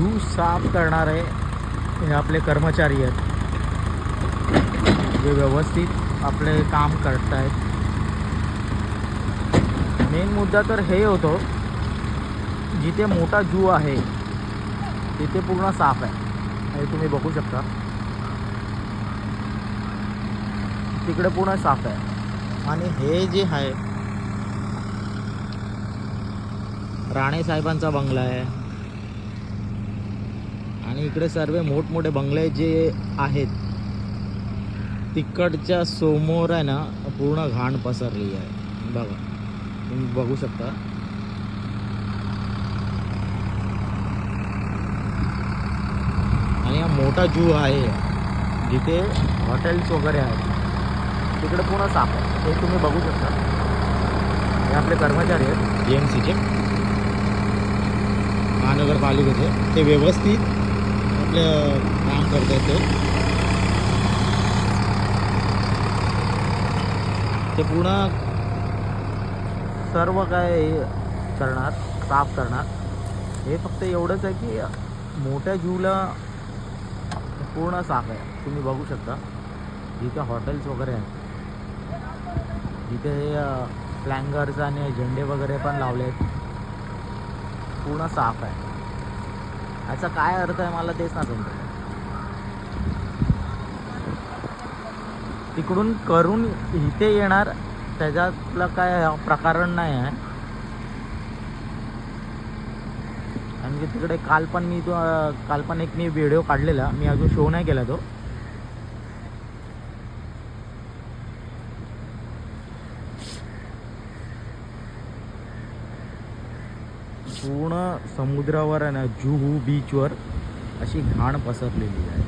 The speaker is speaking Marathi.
जू साफ करणारे हे आपले कर्मचारी आहेत, जे व्यवस्थित आपले काम करत आहेत. मेन मुद्दा तर हे होतो, जिथे मोठा जू आहे तिथे पूर्ण साफ आहे. हे तुम्ही बघू शकता, तिकडे पूर्ण साफ आहे. आणि हे जे आहे राणे साहेबांचा बंगला आहे. आणि इकडे सर्व मोठमोठे बंगले जे आहेत तिकडच्या समोर आहे ना पूर्ण घाण पसरली आहे. बघा, तुम्ही बघू शकता. आणि हा मोठा जू आहे जिथे हॉटेल्स वगैरे आहेत, तिकडे पूर्ण साफ आहे. ते तुम्ही बघू शकता. हे आपले कर्मचारी आहेत GMCचे, महानगरपालिकेचे. ते व्यवस्थित आपलं काम करत आहेत. ते पूर्ण सर्व काय करणार, साफ करणार. हे फक्त एवढंच आहे की मोठ्या जूला पूर्ण साफ आहे. तुम्ही बघू शकता जिथे हॉटेल्स वगैरे आहेत, जिथे फ्लॅंगर्स आणि झेंडे वगैरे पण लावले आहेत, पूर्ण साफ आहे. याचा काय अर्थ आहे मला तेच ना समजत. तिकडून करून इथे येणार त्याच्यातलं काय प्रकरण नाही आहे. आणि तिकडे काल पण एक मी व्हिडिओ काढलेला, मी अजून शो नाही केला तो. पूर्ण समुद्रावर आहे ना, जुहू बीचवर अशी घाण पसरलेली आहे.